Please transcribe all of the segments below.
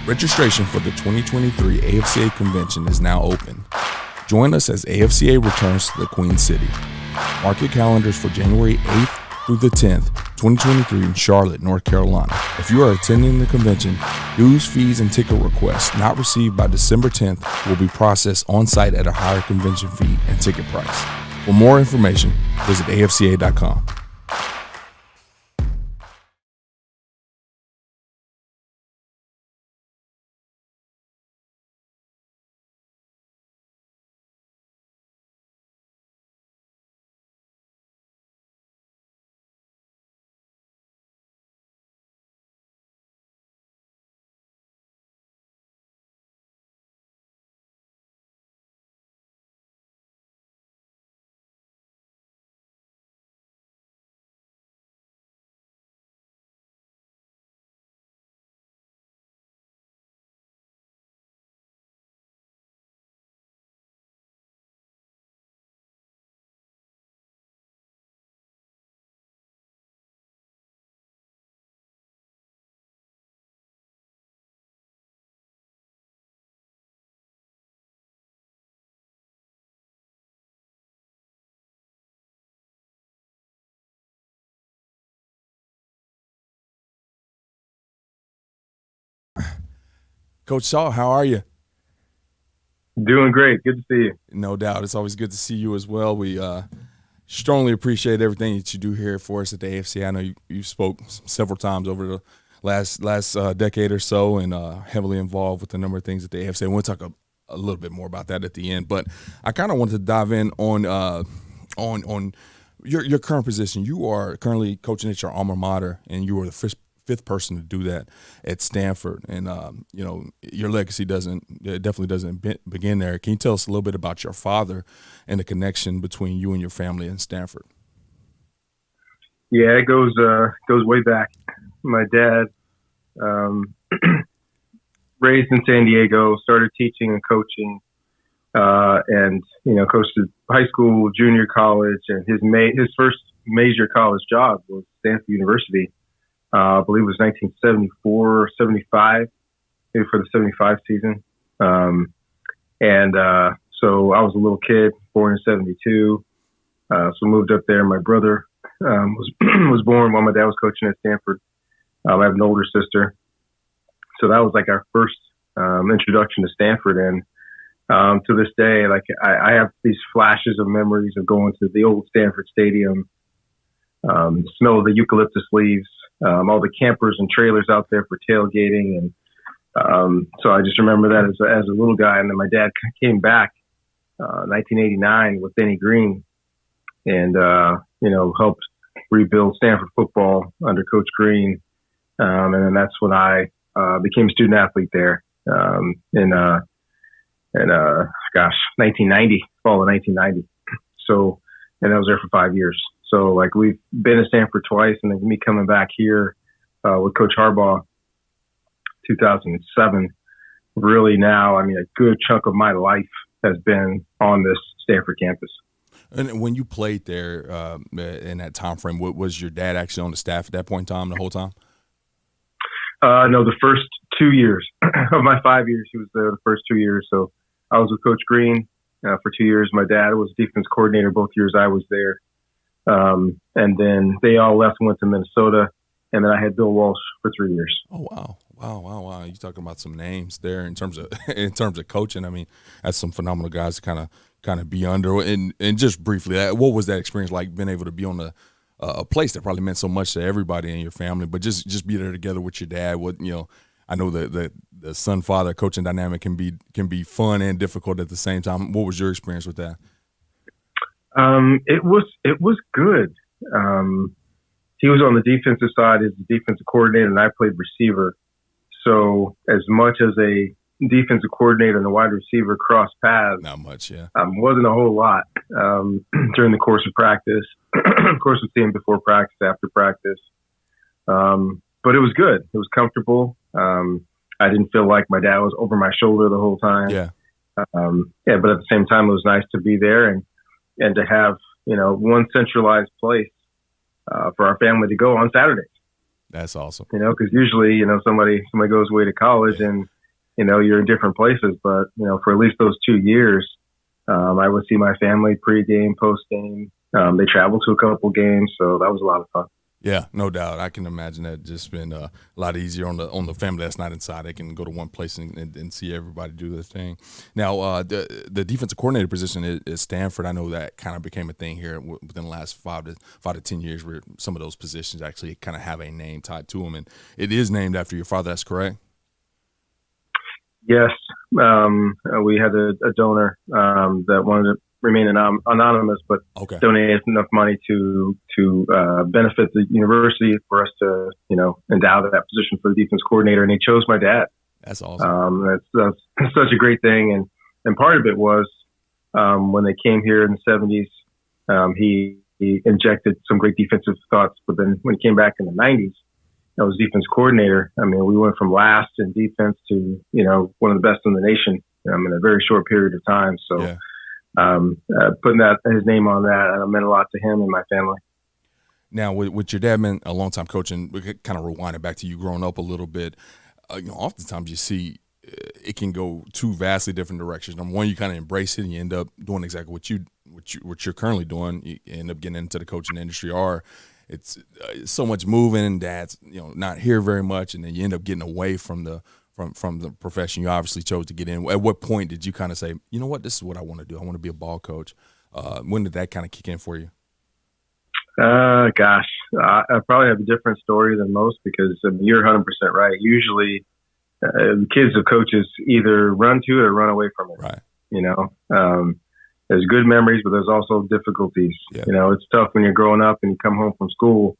Registration for the 2023 AFCA Convention is now open. Join us as AFCA returns to the Queen City. Mark your calendars for January 8th through the 10th, 2023 in Charlotte, North Carolina. If you are attending the convention, dues, fees, and ticket requests not received by December 10th will be processed on-site at a higher convention fee and ticket price. For more information, visit afca.com. Coach Shaw, how are you? Doing great. Good to see you. No doubt. It's always good to see you as well. We strongly appreciate everything that you do here for us at the AFC. I know you spoke several times over the last decade or so and heavily involved with a number of things at the AFC. And we'll talk a little bit more about that at the end. But I kind of wanted to dive in on your current position. You are currently coaching at your alma mater, and you were the fifth person to do that at Stanford, and your legacy definitely doesn't begin there. Can you tell us a little bit about your father and the connection between you and your family in Stanford? Yeah, it goes way back. My dad, raised in San Diego, started teaching and coaching, and coached high school, junior college, and his first major college job was Stanford University. I believe it was 1974 or 75, maybe for the 75 season. So I was a little kid, born in 72. So moved up there. My brother was born while my dad was coaching at Stanford. I have an older sister. So that was like our first introduction to Stanford. And to this day, like I have these flashes of memories of going to the old Stanford Stadium, the smell of the eucalyptus leaves, all the campers and trailers out there for tailgating. And so I just remember that as a little guy. And then my dad came back 1989 with Denny Green and, helped rebuild Stanford football under Coach Green. And then that's when I became a student athlete there in 1990, fall of 1990. So, and I was there for 5 years. So, like, we've been at Stanford twice, and then me coming back here with Coach Harbaugh, 2007. Really now, I mean, a good chunk of my life has been on this Stanford campus. And when you played there in that time frame, was your dad actually on the staff at that point in time, the whole time? No, the first 2 years of my 5 years, he was there the first 2 years. So I was with Coach Green for 2 years. My dad was defense coordinator both years I was there. And then they all left and went to Minnesota. And then I had Bill Walsh for 3 years. Oh, wow. You're talking about some names there in terms of coaching. I mean, that's some phenomenal guys to kind of be under. And just briefly, what was that experience like, being able to be on a place that probably meant so much to everybody in your family, but just be there together with your dad? I know the son-father coaching dynamic can be fun and difficult at the same time. What was your experience with that? It was good. He was on the defensive side as the defensive coordinator, and I played receiver. So as much as a defensive coordinator and a wide receiver cross paths, not much, yeah. Wasn't a whole lot during the course of practice. Of course, we'd see him before practice, after practice. But it was good. It was comfortable. I didn't feel like my dad was over my shoulder the whole time. Yeah. But at the same time, it was nice to be there and to have, one centralized place for our family to go on Saturdays. That's awesome. Because usually, somebody goes away to college and you're in different places, but, for at least those 2 years, I would see my family pre-game, post-game. They traveled to a couple games, so that was a lot of fun. Yeah, no doubt. I can imagine that just been a lot easier on the family that's not inside. They can go to one place and see everybody do their thing. Now, the defensive coordinator position is Stanford. I know that kind of became a thing here within the last 5 to 10 years, where some of those positions actually kind of have a name tied to them, and it is named after your father. That's correct? Yes, we had a donor that wanted to remain anonymous, but donated enough money to benefit the university for us to, endow that position for the defense coordinator, and he chose my dad. That's awesome. That's such a great thing, and part of it was when they came here in the 70s, he injected some great defensive thoughts, but then when he came back in the 90s, I was defense coordinator. I mean, we went from last in defense to, one of the best in the nation in a very short period of time. So putting his name on that meant a lot to him and my family. Now, with your dad being a long-time coach, and we could kind of rewind it back to you growing up a little bit, oftentimes you see it can go two vastly different directions. Number one, you kind of embrace it and you end up doing exactly what you're currently doing. You end up getting into the coaching industry, or it's so much moving, and dad's not here very much, and then you end up getting away from the profession you obviously chose to get in. At what point did you kind of say, you know what, this is what I want to do? I want to be a ball coach. When did that kind of kick in for you? Gosh, I probably have a different story than most, because you're 100% right. Usually, the kids of coaches either run to it or run away from it. Right. There's good memories, but there's also difficulties. Yeah. It's tough when you're growing up and you come home from school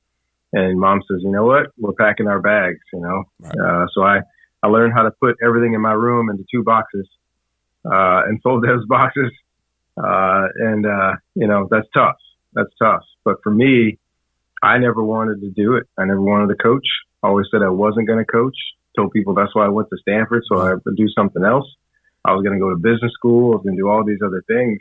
and mom says, you know what, we're packing our bags, Right. So I learned how to put everything in my room into 2 boxes and fold those boxes. That's tough. That's tough. But for me, I never wanted to do it. I never wanted to coach. I always said I wasn't going to coach. Told people that's why I went to Stanford, so I would do something else. I was going to go to business school. I was going to do all these other things.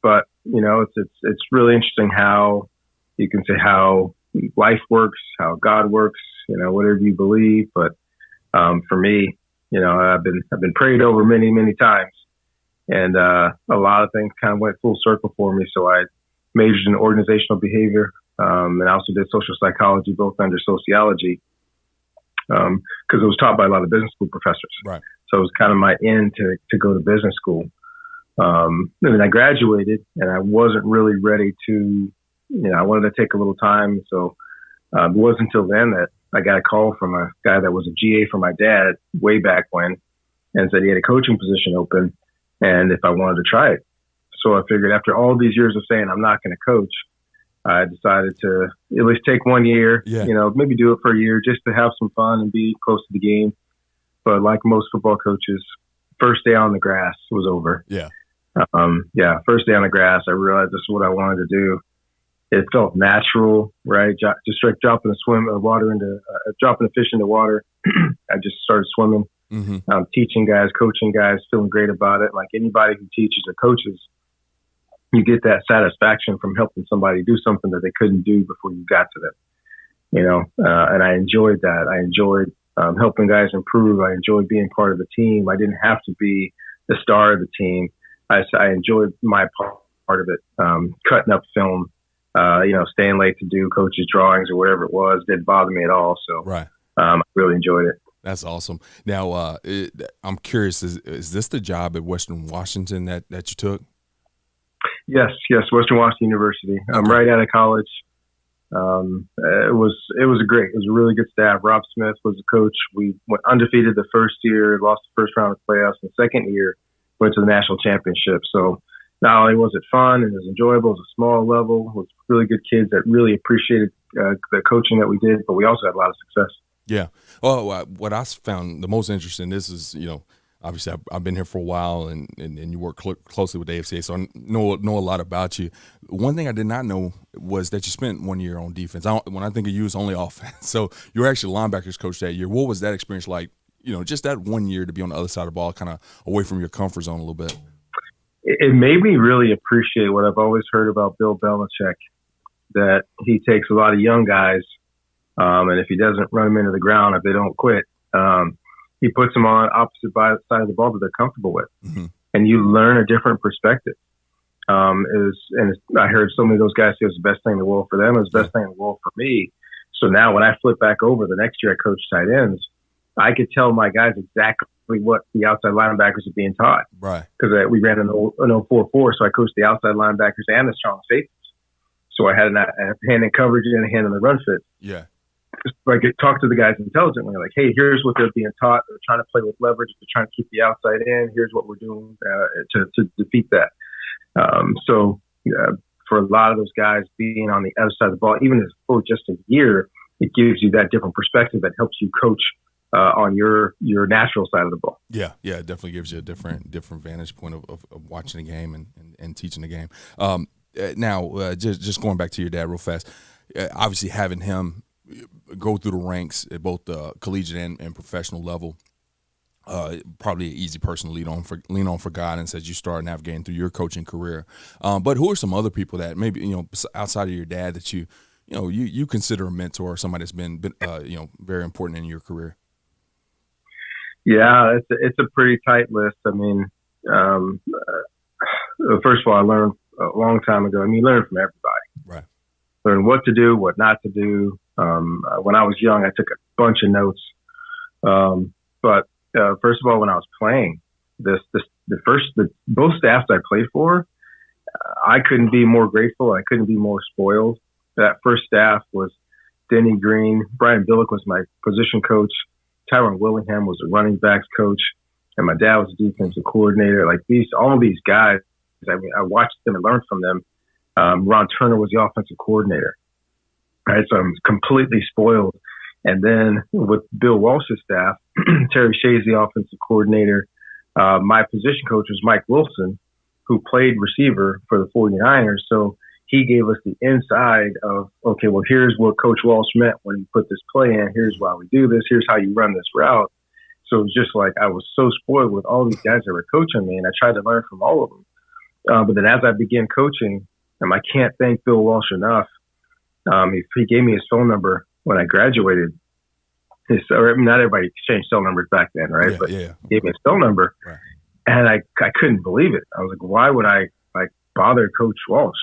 But it's really interesting how you can say how life works, how God works, whatever you believe. But for me, I've been prayed over many, many times, and a lot of things kind of went full circle for me. So I majored in organizational behavior, and I also did social psychology, both under sociology, because it was taught by a lot of business school professors. Right. So it was kind of my end to go to business school. And then I graduated, and I wasn't really ready to, I wanted to take a little time. So it wasn't until then that I got a call from a guy that was a GA for my dad way back when, and said he had a coaching position open and if I wanted to try it. So I figured after all these years of saying I'm not going to coach, I decided to at least take 1 year, maybe do it for a year just to have some fun and be close to the game. But like most football coaches, first day on the grass was over. Yeah. First day on the grass, I realized this is what I wanted to do. It felt natural, right? Just like dropping a fish into water. I just started swimming, teaching guys, coaching guys, feeling great about it. Like anybody who teaches or coaches, you get that satisfaction from helping somebody do something that they couldn't do before you got to them, and I enjoyed that. I enjoyed helping guys improve. I enjoyed being part of the team. I didn't have to be the star of the team. I enjoyed my part of it, cutting up film, staying late to do coaches' drawings or whatever it was. Didn't bother me at all. So right. I really enjoyed it. That's awesome. Now, I'm curious, is this the job at Western Washington that you took? Yes, Western Washington University. I'm right out of college. It was a really good staff. Rob Smith was the coach. We went undefeated the first year, lost the first round of playoffs. The second year, went to the national championship. So not only was it fun and it was enjoyable, it was a small level, it was really good kids that really appreciated the coaching that we did, but we also had a lot of success. Yeah. Well, what I found the most interesting, this is, obviously I've been here for a while and you work closely with the AFCA, so I know a lot about you. One thing I did not know was that you spent 1 year on defense. When I think of you, it's only offense. So you were actually linebackers coach that year. What was that experience like? Just that 1 year to be on the other side of the ball, kind of away from your comfort zone a little bit. It made me really appreciate what I've always heard about Bill Belichick, that he takes a lot of young guys, and if he doesn't run them into the ground, if they don't quit, he puts them on opposite side of the ball that they're comfortable with, Mm-hmm. and you learn a different perspective. I heard so many of those guys say it was the best thing in the world for them. It was the best thing in the world for me. So now when I flip back over the next year I coach tight ends, I could tell my guys exactly what the outside linebackers are being taught. Right. Because we ran an 0-4-4, so I coached the outside linebackers and the strong safeties. So I had a hand in coverage and a hand in the run fit. Yeah. So I could talk to the guys intelligently, like, hey, here's what they're being taught. They're trying to play with leverage. They're trying to keep the outside in. Here's what we're doing to defeat that. For a lot of those guys being on the other side of the ball, even for just a year, it gives you that different perspective that helps you coach on your natural side of the ball. Yeah, it definitely gives you a different vantage point of watching the game and teaching the game. Now, just going back to your dad real fast, obviously having him go through the ranks at both the collegiate and professional level, probably an easy person to lean on for guidance as you start navigating through your coaching career. But who are some other people that maybe outside of your dad that you consider a mentor or somebody that's been very important in your career? Yeah, it's a pretty tight list. I mean, first of all, I learned a long time ago. I mean, you learn from everybody. Right. Learn what to do, what not to do. When I was young, I took a bunch of notes. But first of all, when I was playing, both staffs I played for, I couldn't be more grateful. I couldn't be more spoiled. That first staff was Denny Green. Brian Billick was my position coach. Tyrone Willingham was the running backs coach. And my dad was the defensive coordinator. Like all of these guys, I mean, I watched them and learned from them. Ron Turner was the offensive coordinator. Right, so I'm completely spoiled. And then with Bill Walsh's staff, Terry Shea's the offensive coordinator. My position coach was Mike Wilson, who played receiver for the 49ers. So he gave us the inside of, okay, well, here's what Coach Walsh meant when he put this play in. Here's why we do this. Here's how you run this route. So it was just like I was so spoiled with all these guys that were coaching me, and I tried to learn from all of them. But then as I began coaching, I can't thank Bill Walsh enough. He gave me his phone number when I graduated. Not everybody exchanged cell numbers back then, right? He gave me his cell number, right. And I couldn't believe it. I was like, why would I bother Coach Walsh?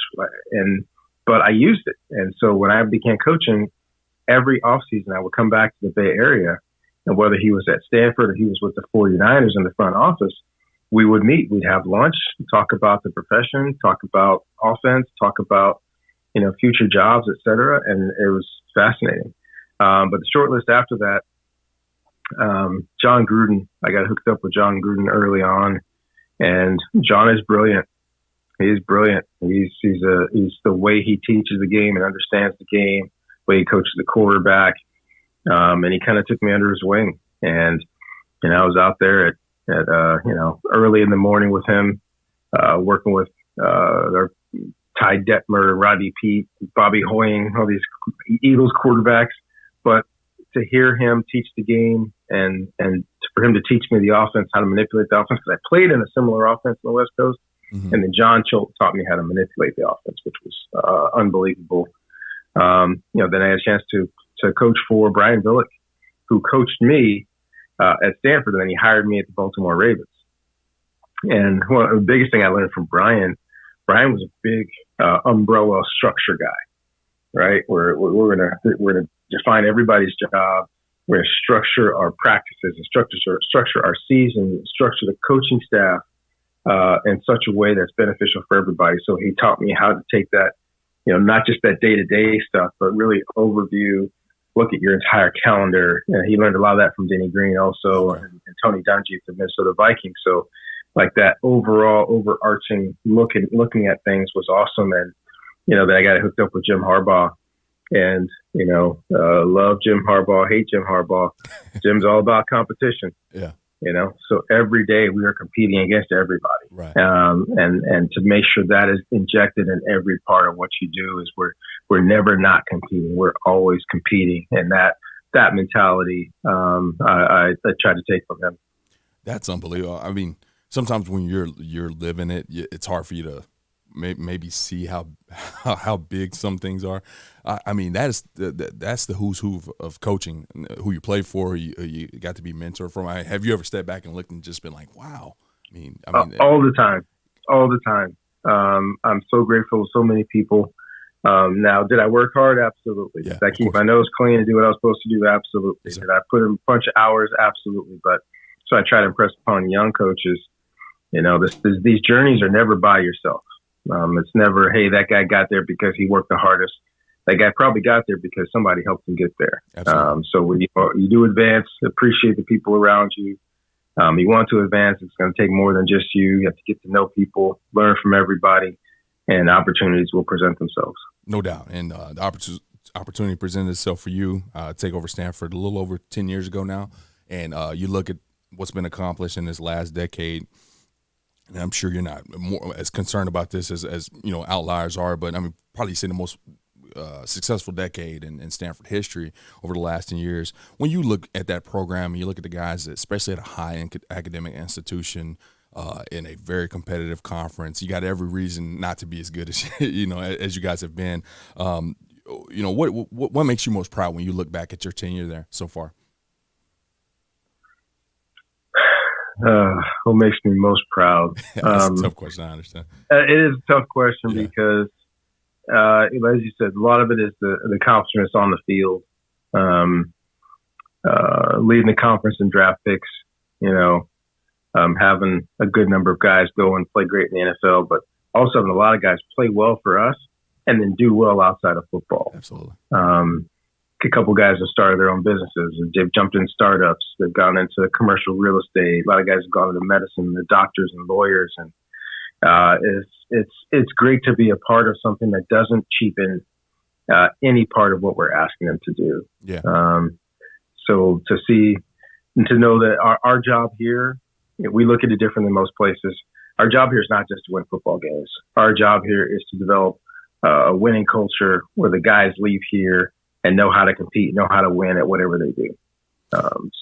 But I used it. And so when I began coaching, every offseason I would come back to the Bay Area, and whether he was at Stanford or he was with the 49ers in the front office, we would meet. We'd have lunch, talk about the profession, talk about offense, talk about future jobs, et cetera. And it was fascinating. But the short list after that, John Gruden, I got hooked up with John Gruden early on, and John is brilliant. He's brilliant. He's the way he teaches the game and understands the game, the way he coaches the quarterback. And he kind of took me under his wing. And, I was out there at early in the morning with him, working with, our Ty Detmer, Rodney Peete, Bobby Hoying, all these Eagles quarterbacks. But to hear him teach the game and for him to teach me the offense, how to manipulate the offense, because I played in a similar offense on the West Coast. Mm-hmm. And then John Choate taught me how to manipulate the offense, which was unbelievable. Then I had a chance to coach for Brian Billick, who coached me at Stanford, and then he hired me at the Baltimore Ravens. And the biggest thing I learned from Brian was a big umbrella structure guy, right? We're gonna define everybody's job. We're gonna structure our practices and structure our season, structure the coaching staff in such a way that's beneficial for everybody. So he taught me how to take that, not just that day-to-day stuff, but really overview, look at your entire calendar. He learned a lot of that from Denny Green also, and Tony Dungy at the Minnesota Vikings. So like that overarching looking at things was awesome. And, then I got hooked up with Jim Harbaugh, and, love Jim Harbaugh, hate Jim Harbaugh. Jim's all about competition. Yeah. So every day we are competing against everybody. Right. And to make sure that is injected in every part of what you do is we're never not competing. We're always competing. And that mentality, I try to take from him. That's unbelievable. I mean, sometimes when you're living it, it's hard for you to maybe see how big some things are. I mean, that's the who's who of coaching. Who you play for, you got to be mentored from. Have you ever stepped back and looked and just been like, wow? I mean, all the time. I'm so grateful to so many people. Now, did I work hard? Absolutely. Yeah, did I keep my nose clean and do what I was supposed to do? Absolutely. Yes, did I put in a bunch of hours? Absolutely. But so I try to impress upon young coaches, these journeys are never by yourself. It's never, hey, that guy got there because he worked the hardest. That guy probably got there because somebody helped him get there. So when you do advance, appreciate the people around you. You want to advance, it's going to take more than just you. You have to get to know people, learn from everybody, and opportunities will present themselves. No doubt. And the opportunity presented itself for you, take over Stanford a little over 10 years ago now. And you look at what's been accomplished in this last decade, and I'm sure you're not more as concerned about this as outliers are, but I mean, probably seen the most successful decade in Stanford history over the last 10 years. When you look at that program and you look at the guys, especially at a high academic institution, in a very competitive conference, you got every reason not to be as good as as you guys have been. What makes you most proud when you look back at your tenure there so far? What makes me most proud? That's a tough question. I understand. It is a tough question because, as you said, a lot of it is the accomplishments on the field, leading the conference in draft picks. Having a good number of guys go and play great in the NFL, but also having a lot of guys play well for us and then do well outside of football. Absolutely. A couple guys have started their own businesses. They've jumped in startups. They've gone into commercial real estate. A lot of guys have gone into medicine. They're doctors and lawyers. And it's great to be a part of something that doesn't cheapen any part of what we're asking them to do. Yeah. So to see and to know that our job here, we look at it different than most places. Our job here is not just to win football games. Our job here is to develop a winning culture where the guys leave here and know how to compete, know how to win at whatever they do.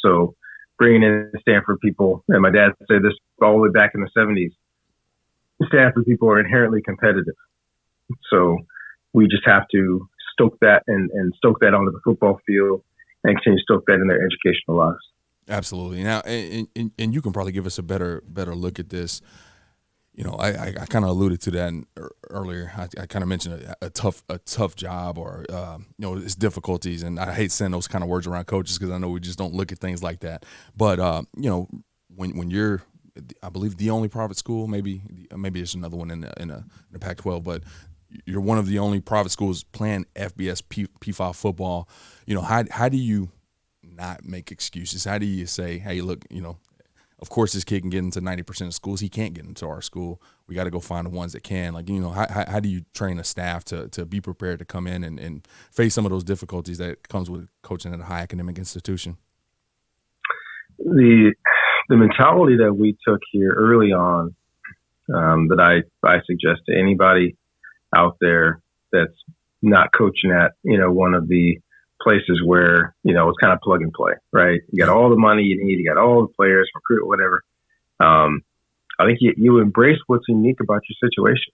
So bringing in Stanford people, and my dad said this all the way back in the 70s, Stanford people are inherently competitive. So we just have to stoke that and stoke that onto the football field and continue to stoke that in their educational lives. Absolutely. Now, and you can probably give us a better look at this. I kind of alluded to that earlier. I kind of mentioned a tough job or its difficulties, and I hate saying those kind of words around coaches because I know we just don't look at things like that. But when you're, I believe, the only private school, maybe there's another one in the Pac-12, but you're one of the only private schools playing FBS P5 football. How do you not make excuses? How do you say, hey, look, of course this kid can get into 90% of schools. He can't get into our school. We got to go find the ones that can. How do you train a staff to be prepared to come in and face some of those difficulties that comes with coaching at a high academic institution? The mentality that we took here early on, that I suggest to anybody out there that's not coaching at, one of the places where, it's kind of plug and play, right? You got all the money you need, you got all the players, recruit, whatever. I think you embrace what's unique about your situation.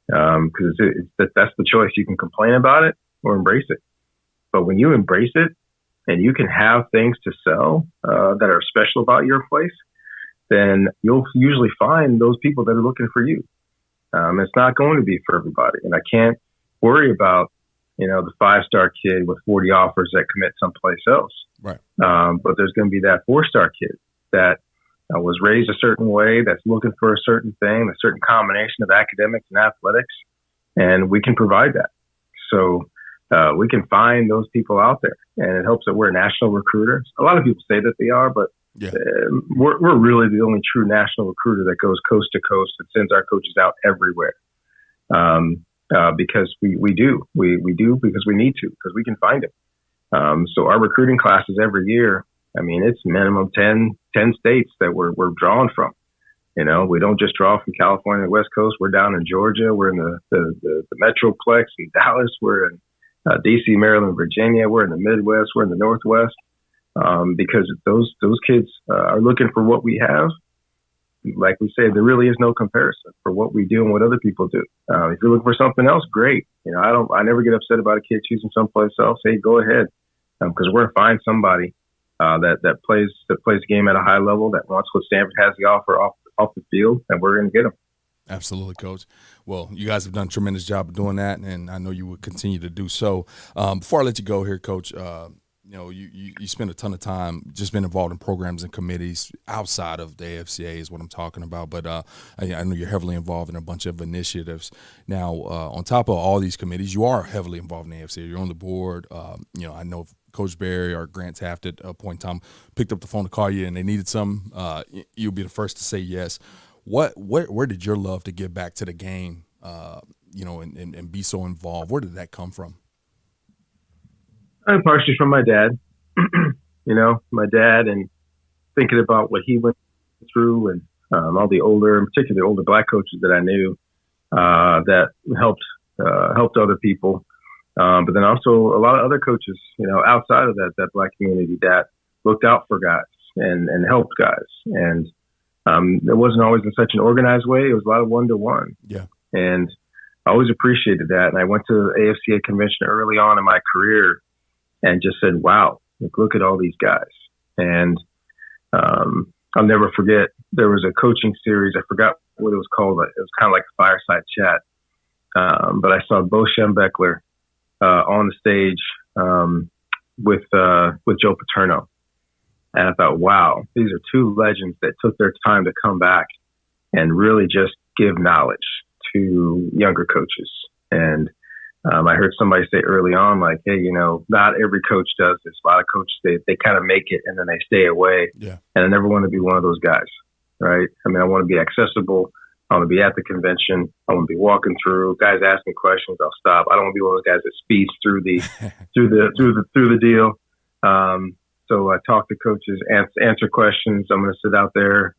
Because that's the choice. You can complain about it or embrace it. But when you embrace it and you can have things to sell that are special about your place, then you'll usually find those people that are looking for you. It's not going to be for everybody. And I can't worry about, the 5-star kid with 40 offers that commit someplace else. Right. But there's going to be that 4-star kid that was raised a certain way, that's looking for a certain thing, a certain combination of academics and athletics, and we can provide that. So we can find those people out there, and it helps that we're national recruiters. A lot of people say that they are, but we're really the only true national recruiter that goes coast to coast and sends our coaches out everywhere. Because we do because we need to, because we can find them. So our recruiting classes every year, it's minimum 10 states that we're drawing from. We don't just draw from California and the West Coast. We're down in Georgia. We're in the Metroplex in Dallas. We're in D.C., Maryland, Virginia. We're in the Midwest. We're in the Northwest. Because those kids are looking for what we have, like we say, there really is no comparison for what we do and what other people do. If you're looking for something else, great. I never get upset about a kid choosing someplace else. Hey, go ahead, because we're gonna find somebody that plays the game at a high level, that wants what Stanford has to offer off the field, and we're gonna get them. Absolutely, Coach. Well, you guys have done a tremendous job of doing that, and I know you will continue to do so. Before I let you go here, Coach, you spend a ton of time just been involved in programs and committees outside of the AFCA is what I'm talking about. But I know you're heavily involved in a bunch of initiatives. Now, on top of all these committees, you are heavily involved in the AFCA. You're on the board. I know Coach Barry or Grant Taft at a point in time picked up the phone to call you and they needed some. You'll be the first to say yes. Where did your love to give back to the game, and be so involved? Where did that come from? Partially from my dad. My dad, and thinking about what he went through, and all the older, particularly the older black coaches that I knew that helped other people. But then also a lot of other coaches, outside of that black community that looked out for guys and helped guys. And it wasn't always in such an organized way. It was a lot of one-to-one. Yeah. And I always appreciated that. And I went to the AFCA convention early on in my career and just said, wow, look at all these guys. And I'll never forget, there was a coaching series. I forgot what it was called. It was kind of like a fireside chat. But I saw Bo Schembechler on the stage with Joe Paterno. And I thought, wow, these are two legends that took their time to come back and really just give knowledge to younger coaches. And I heard somebody say early on, like, hey, not every coach does this. A lot of coaches, they kind of make it and then they stay away. Yeah. And I never want to be one of those guys, right? I mean, I want to be accessible. I want to be at the convention. I want to be walking through. Guys ask me questions, I'll stop. I don't want to be one of those guys that speeds through the deal. So I talk to coaches, answer questions. I'm going to sit out there,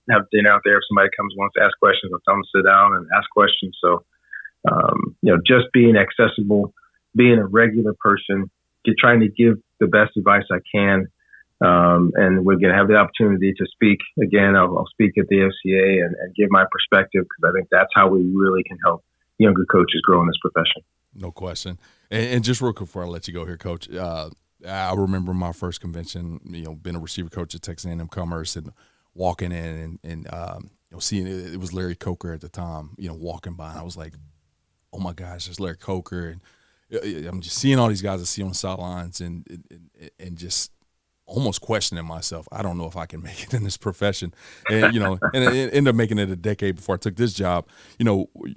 have dinner out there. If somebody comes and wants to ask questions, I'll tell them to sit down and ask questions. So, just being accessible, being a regular person, trying to give the best advice I can. And we're going to have the opportunity to speak again. I'll speak at the FCA and give my perspective, because I think that's how we really can help younger coaches grow in this profession. No question. And just real quick before I let you go here, Coach, I remember my first convention, being a receiver coach at Texas A&M Commerce and walking in and seeing it was Larry Coker at the time, walking by, and I was like, oh my gosh, there's Larry Coker. And I'm just seeing all these guys I see on the sidelines and just almost questioning myself. I don't know if I can make it in this profession. And, and I ended up making it a decade before I took this job.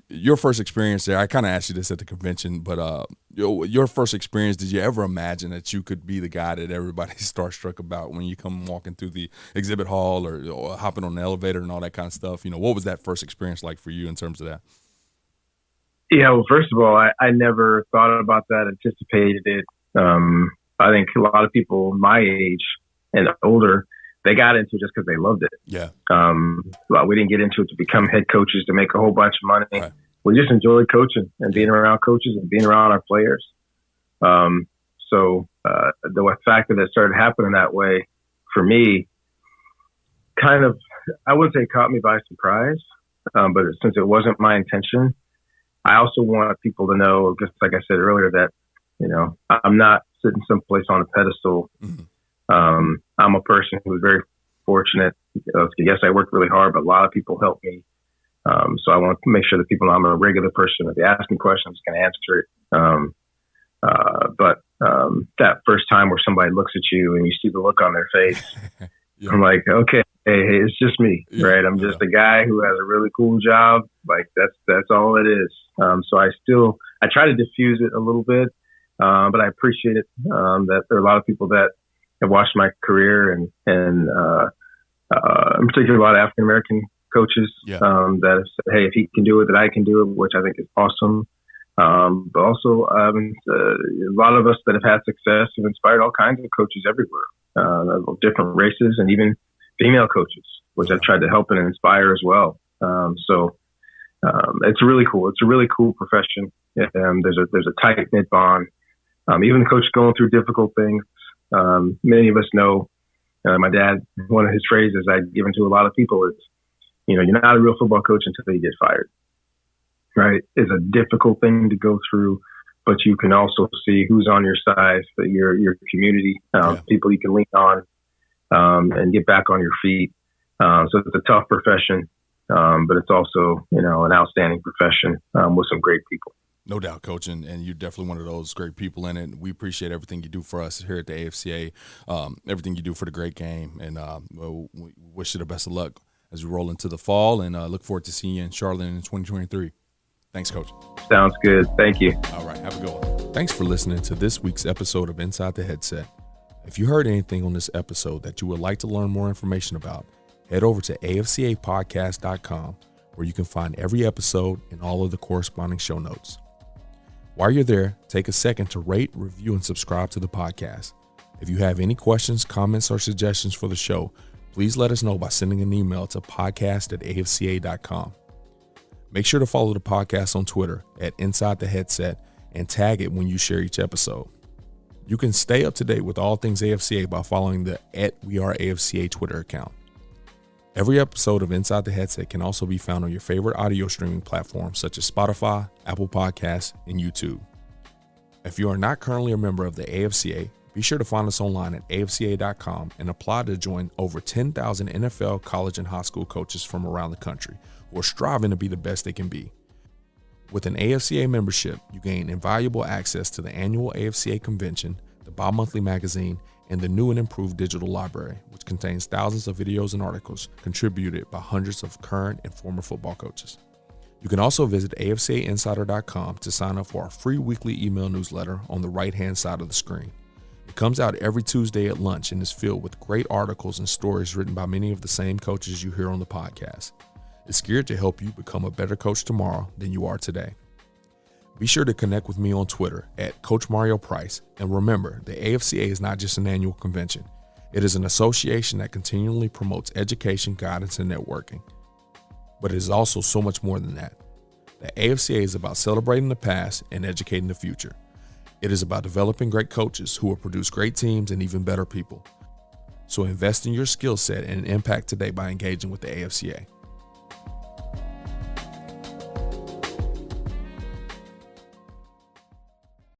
Your first experience there, I kind of asked you this at the convention, but your first experience, did you ever imagine that you could be the guy that everybody's starstruck about when you come walking through the exhibit hall or hopping on the elevator and all that kind of stuff? What was that first experience like for you in terms of that? Yeah, well, first of all, I never thought about that, anticipated it. I think a lot of people my age and older, they got into it just because they loved it. Yeah. We didn't get into it to become head coaches to make a whole bunch of money. Right. We just enjoyed coaching and being around coaches and being around our players. So the fact that it started happening that way for me, kind of, I wouldn't say caught me by surprise, but since it wasn't my intention, I also want people to know, just like I said earlier, that, I'm not sitting someplace on a pedestal. Mm-hmm. I'm a person who's very fortunate. Yes, I work really hard, but a lot of people help me. So I want to make sure that people know I'm a regular person. If they ask me questions, I can answer it. But that first time where somebody looks at you and you see the look on their face, yeah. I'm like, okay, hey, it's just me, yeah. Right? I'm just a guy who has a really cool job. Like that's all it is. So I try to diffuse it a little bit. But I appreciate it that there are a lot of people that have watched my career and in particular a lot of African American coaches that have said, hey, if he can do it, that I can do it, which I think is awesome. But also a lot of us that have had success have inspired all kinds of coaches everywhere, different races and even female coaches, which I've tried to help and inspire as well. So it's really cool. It's a really cool profession. There's a tight knit bond. Even the coach going through difficult things. Many of us know, my dad, one of his phrases I've given to a lot of people is, you're not a real football coach until you get fired, right? It's a difficult thing to go through, but you can also see who's on your side, your community, people you can lean on, and get back on your feet. So it's a tough profession, but it's also, an outstanding profession with some great people. No doubt, Coach, and you're definitely one of those great people in it. We appreciate everything you do for us here at the AFCA, everything you do for the great game, and we wish you the best of luck as we roll into the fall, and look forward to seeing you in Charlotte in 2023. Thanks, Coach. Sounds good. Thank you. All right, have a good one. Thanks for listening to this week's episode of Inside the Headset. If you heard anything on this episode that you would like to learn more information about, head over to afcapodcast.com, where you can find every episode and all of the corresponding show notes. While you're there, take a second to rate, review, and subscribe to the podcast. If you have any questions, comments, or suggestions for the show, please let us know by sending an email to podcast@afca.com. Make sure to follow the podcast on Twitter at Inside the Headset and tag it when you share each episode. You can stay up to date with all things AFCA by following the @WeAreAFCA Twitter account. Every episode of Inside the Headset can also be found on your favorite audio streaming platforms such as Spotify, Apple Podcasts, and YouTube. If you are not currently a member of the AFCA, be sure to find us online at afca.com and apply to join over 10,000 NFL, college, and high school coaches from around the country who are striving to be the best they can be. With an AFCA membership, you gain invaluable access to the annual AFCA convention, the bi-monthly magazine, and the new and improved digital library, which contains thousands of videos and articles contributed by hundreds of current and former football coaches. You can also visit afcainsider.com to sign up for our free weekly email newsletter on the right-hand side of the screen. It comes out every Tuesday at lunch and is filled with great articles and stories written by many of the same coaches you hear on the podcast. It's geared to help you become a better coach tomorrow than you are today. Be sure to connect with me on Twitter at Coach Mario Price. And remember, the AFCA is not just an annual convention. It is an association that continually promotes education, guidance, and networking. But it is also so much more than that. The AFCA is about celebrating the past and educating the future. It is about developing great coaches who will produce great teams and even better people. So invest in your skill set and impact today by engaging with the AFCA.